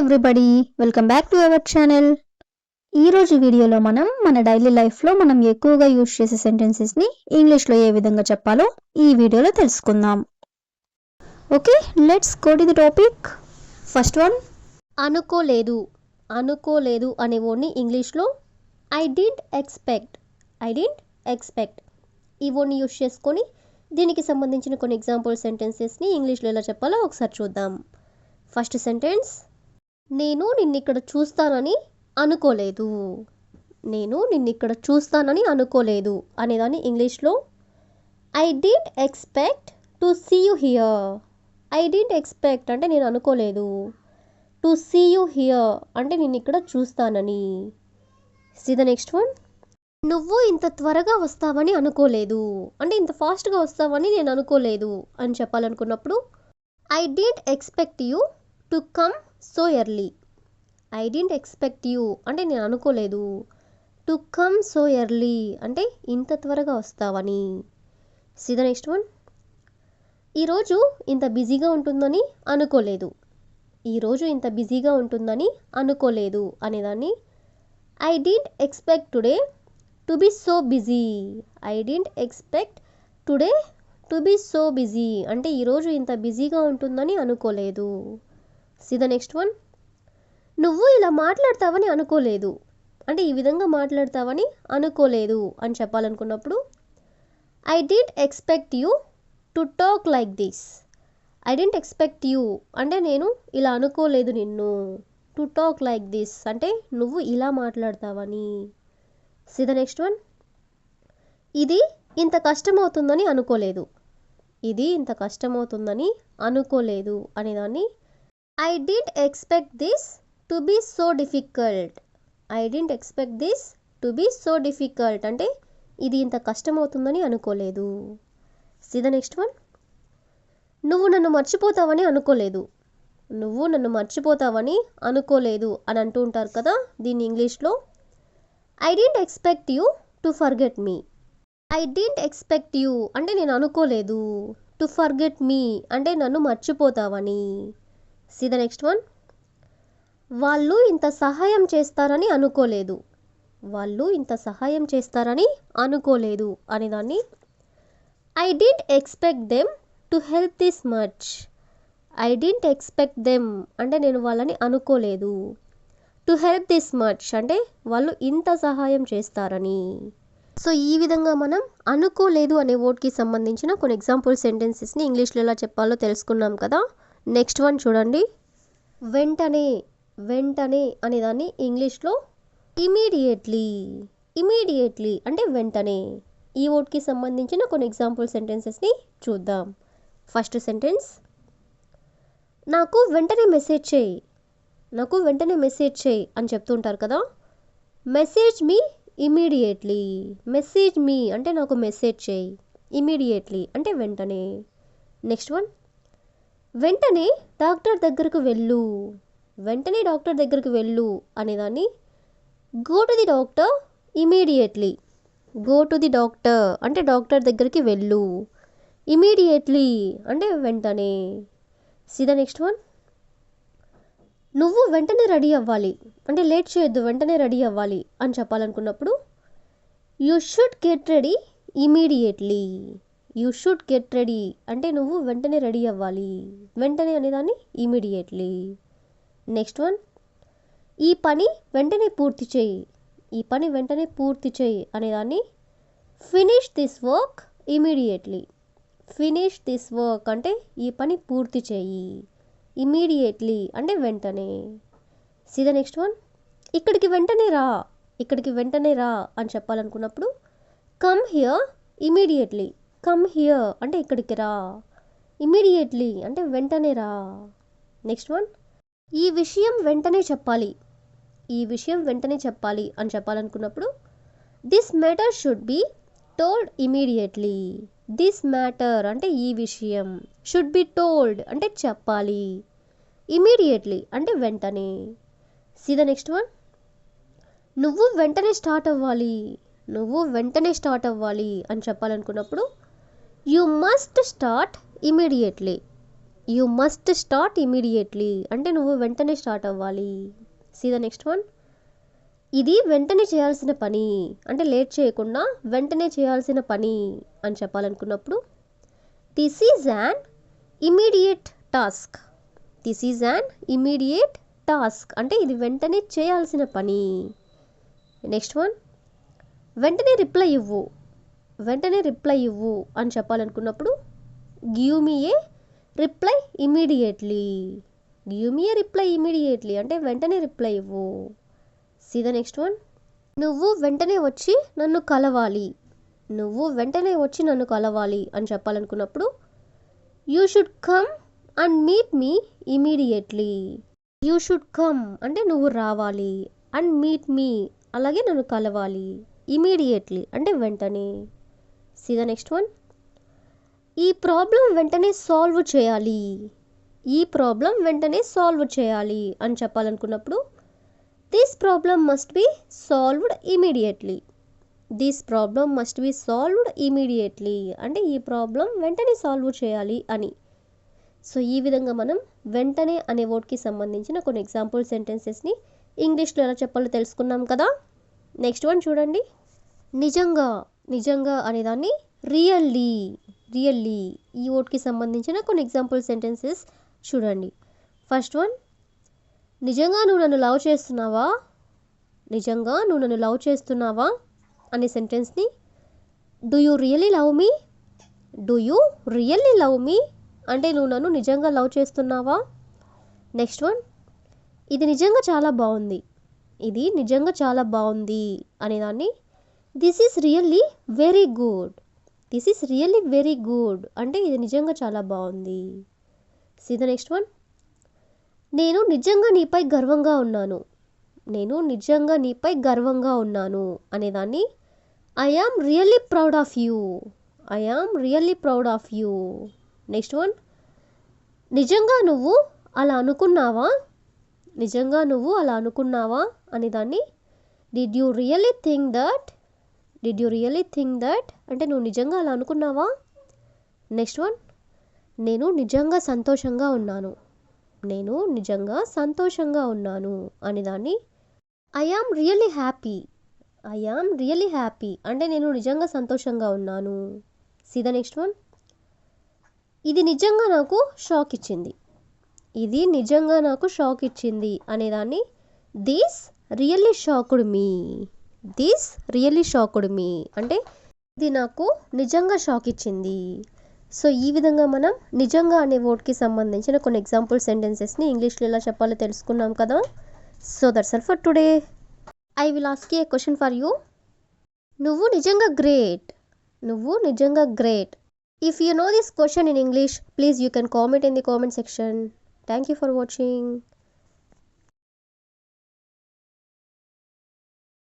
Everybody, welcome back to our channel. ఈరోజు వీడియోలో మనం మన డైలీ లైఫ్లో మనం ఎక్కువగా యూజ్ చేసే సెంటెన్సెస్ని ఇంగ్లీష్లో ఏ విధంగా చెప్పాలో ఈ వీడియోలో తెలుసుకుందాం. Okay, let's go to the topic. First one, అనుకోలేదు. అనుకోలేదు అనే వర్డ్ని ఇంగ్లీష్లో ఐ డింట్ ఎక్స్పెక్ట్ ఈ వర్డ్ని యూజ్ చేసుకొని దీనికి సంబంధించిన కొన్ని ఎగ్జాంపుల్ సెంటెన్సెస్ని ఇంగ్లీష్లో ఎలా చెప్పాలో ఒకసారి చూద్దాం. ఫస్ట్ సెంటెన్స్, నేను నిన్నిక్కడ చూస్తానని అనుకోలేదు. నేను నిన్నిక్కడ చూస్తానని అనుకోలేదు అనేదాన్ని ఇంగ్లీష్లో I didn't expect to see you here. I didn't expect అంటే నేను అనుకోలేదు. టు సీ యూ హియర్ అంటే నేను ఇక్కడ చూస్తానని. సీ ద నెక్స్ట్ వన్, నువ్వు ఇంత త్వరగా వస్తావని అనుకోలేదు. అంటే ఇంత ఫాస్ట్గా వస్తావని నేను అనుకోలేదు అని చెప్పాలనుకున్నప్పుడు I didn't expect you to come so early. I didn't expect you అంటే నేను అనుకోలేదు. టు కమ్ సో ఎర్లీ అంటే ఇంత త్వరగా వస్తావని. సీ ద నెక్స్ట్ వన్, ఈరోజు ఇంత బిజీగా ఉంటుందని అనుకోలేదు. ఈరోజు ఇంత బిజీగా ఉంటుందని అనుకోలేదు అనేదాన్ని I didn't expect today to be so busy. I didn't expect today to be so busy అంటే ఈరోజు ఇంత బిజీగా ఉంటుందని అనుకోలేదు. సీ ద నెక్స్ట్ వన్, నువ్వు ఇలా మాట్లాడతావని అనుకోలేదు. అంటే ఈ విధంగా మాట్లాడతావని అనుకోలేదు అని చెప్పాలనుకున్నప్పుడు I didn't expect you to talk like this. I didn't expect you అంటే నేను ఇలా అనుకోలేదు నిన్ను. టు టాక్ లైక్ దిస్ అంటే నువ్వు ఇలా మాట్లాడతావని. సీ ద నెక్స్ట్ వన్, ఇది ఇంత కష్టమవుతుందని అనుకోలేదు. ఇది ఇంత కష్టమవుతుందని అనుకోలేదు అనేదాన్ని I didn't expect this to be so difficult. I didn't expect this to be so difficult అంటే ఇది ఇంత కష్టమవుతుందని అనుకోలేదు. సీ ద నెక్స్ట్ వన్, నువ్వు నన్ను మర్చిపోతావని అనుకోలేదు. నువ్వు నన్ను మర్చిపోతావని అనుకోలేదు అని అంటూ ఉంటారు కదా, దీన్ని ఇంగ్లీష్లో I didn't expect you to forget me. I didn't expect you అంటే నేను అనుకోలేదు. టు ఫర్గెట్ మీ అంటే నన్ను మర్చిపోతావని. సీ ద నెక్స్ట్ వన్, వాళ్ళు ఇంత సహాయం చేస్తారని అనుకోలేదు. వాళ్ళు ఇంత సహాయం చేస్తారని అనుకోలేదు అనేదాన్ని I didn't expect them to help this much. I didn't expect them అంటే నేను వాళ్ళని అనుకోలేదు. టు హెల్ప్ దిస్ మచ్ అంటే వాళ్ళు ఇంత సహాయం చేస్తారని. సో ఈ విధంగా మనం అనుకోలేదు అనే వర్డ్కి సంబంధించిన కొన్ని ఎగ్జాంపుల్ సెంటెన్సెస్ని ఇంగ్లీష్లో ఎలా చెప్పాలో తెలుసుకున్నాం కదా. నెక్స్ట్ వన్ చూడండి, వెంటనే. వెంటనే అనేదాన్ని ఇంగ్లీష్లో ఇమీడియట్లీ. ఇమీడియట్లీ అంటే వెంటనే. ఈ వర్డ్కి సంబంధించిన కొన్ని ఎగ్జాంపుల్ సెంటెన్సెస్ని చూద్దాం. ఫస్ట్ సెంటెన్స్, నాకు వెంటనే మెసేజ్ చేయి. నాకు వెంటనే మెసేజ్ చేయి అని చెప్తుంటారు కదా. Message me immediately. మెసేజ్ మీ అంటే నాకు మెసేజ్ చేయి. ఇమీడియట్లీ అంటే వెంటనే. నెక్స్ట్ వన్, వెంటనే డాక్టర్ దగ్గరకు వెళ్ళు. వెంటనే డాక్టర్ దగ్గరకు వెళ్ళు అనేదాన్ని go to the doctor immediately. Go to the doctor అంటే డాక్టర్ దగ్గరికి వెళ్ళు. ఇమీడియట్లీ అంటే వెంటనే. సీ ద నెక్స్ట్ వన్, నువ్వు వెంటనే రెడీ అవ్వాలి. అంటే లేట్ చేయొద్దు, వెంటనే రెడీ అవ్వాలి అని చెప్పాలనుకున్నప్పుడు you should get ready immediately. You should get ready అంటే నువ్వు వెంటనే రెడీ అవ్వాలి. వెంటనే అనేదాన్ని ఇమీడియట్లీ. నెక్స్ట్ వన్, ఈ పని వెంటనే పూర్తి చేయి. ఈ పని వెంటనే పూర్తి చేయి అనేదాన్ని finish this work immediately. Finish this work అంటే ఈ పని పూర్తి చేయి. ఇమీడియట్లీ అంటే వెంటనే. సీ ద నెక్స్ట్ వన్, ఇక్కడికి వెంటనే రా. ఇక్కడికి వెంటనే రా అని చెప్పాలనుకున్నప్పుడు come here immediately. Come here అంటే ఇక్కడికి రా. ఇమీడియట్లీ అంటే వెంటనే రా. నెక్స్ట్ వన్, ఈ విషయం వెంటనే చెప్పాలి. ఈ విషయం వెంటనే చెప్పాలి అని చెప్పాలనుకున్నప్పుడు this matter should be told immediately. This matter అంటే ఈ విషయం. షుడ్ బి టోల్డ్ అంటే చెప్పాలి. ఇమీడియట్లీ అంటే వెంటనే. సీ ద నెక్స్ట్ వన్, నువ్వు వెంటనే స్టార్ట్ అవ్వాలి. నువ్వు వెంటనే స్టార్ట్ అవ్వాలి అని చెప్పాలనుకున్నప్పుడు you must start immediately. You must start immediately అంటే నువ్వు వెంటనే స్టార్ట్ అవ్వాలి. See the next one. ఇది వెంటనే చేయాల్సిన పని అంటే లేట్ చేయకుండా వెంటనే చేయాల్సిన పని అని చెప్పాలనుకున్నప్పుడు this is an immediate task. This is an immediate task అంటే ఇది వెంటనే చేయాల్సిన పని. Next one. వెంటనే రిప్లై ఇవ్వు. వెంటనే రిప్లై ఇవ్వు అని చెప్పాలనుకున్నప్పుడు give me a reply immediately. Give me a reply immediately అంటే వెంటనే రిప్లై ఇవ్వు. See the next one. నువ్వు వెంటనే వచ్చి నన్ను కలవాలి. నువ్వు వెంటనే వచ్చి నన్ను కలవాలి అని చెప్పాలనుకున్నప్పుడు you should come and meet me immediately. You should come అంటే నువ్వు రావాలి, అండ్ మీట్ మీ అలాగే నన్ను కలవాలి, ఇమీడియట్లీ అంటే వెంటనే. See the next one. ఈ ప్రాబ్లం వెంటనే సాల్వ్ చేయాలి. ఈ ప్రాబ్లం వెంటనే సాల్వ్ చేయాలి అని చెప్పాలనుకున్నప్పుడు this problem must be solved immediately. This problem must be solved immediately అంటే ఈ ప్రాబ్లం వెంటనే సాల్వ్ చేయాలి అని. సో ఈ విధంగా మనం వెంటనే అనే వర్డ్కి సంబంధించిన కొన్ని ఎగ్జాంపుల్ సెంటెన్సెస్ని ఇంగ్లీష్లో ఎలా చెప్పాలో తెలుసుకున్నాం కదా. నెక్స్ట్ వన్ చూడండి. నిజంగా. నిజంగా అనేదాన్ని రియల్లీ. రియల్లీ ఈ వర్డ్కి సంబంధించిన కొన్ని ఎగ్జాంపుల్ సెంటెన్సెస్ చూడండి. First one. నిజంగా నువ్వు నన్ను లవ్ చేస్తున్నావా. నిజంగా నువ్వు నన్ను లవ్ చేస్తున్నావా అనే సెంటెన్స్ని do you really love me. Do you really love me అంటే నువ్వు నన్ను నిజంగా లవ్ చేస్తున్నావా. Next one. ఇది నిజంగా చాలా బాగుంది. ఇది నిజంగా చాలా బాగుంది అనేదాన్ని this is really very good. This is really very good అంటే ఇది నిజంగా చాలా బాగుంది. See the next one. నేను నిజంగా నీపై గర్వంగా ఉన్నాను. నేను నిజంగా నీపై గర్వంగా ఉన్నాను అనేదాన్ని I am really proud of you. I am really proud of you. Next one. నిజంగా నువ్వు అలా అనుకున్నావా. నిజంగా నువ్వు అలా అనుకున్నావా అనేదాన్ని did you really think that. Did you really think that అంటే నువ్వు నిజంగా అలా అనుకున్నావా. Next one. నేను నిజంగా సంతోషంగా ఉన్నాను. నేను నిజంగా సంతోషంగా ఉన్నాను అనేదాన్ని I am really happy. I am really happy అంటే నేను నిజంగా సంతోషంగా ఉన్నాను. See the next one. ఇది నిజంగా నాకు షాక్ ఇచ్చింది. ఇది నిజంగా నాకు షాక్ ఇచ్చింది అనేదాన్ని this really shocked me. This really shocked me అంటే ఇది నాకు నిజంగా షాక్ ఇచ్చింది. సో ఈ విధంగా మనం నిజంగా అనే వర్డ్కి సంబంధించిన కొన్ని ఎగ్జాంపుల్ సెంటెన్సెస్ని ఇంగ్లీష్లో ఎలా చెప్పాలో తెలుసుకున్నాం కదా. So that's all for today. I will ask a question for you. నువ్వు నిజంగా గ్రేట్. నువ్వు నిజంగా great. If you know this question in English, please you can comment in the comment section. Thank you for watching.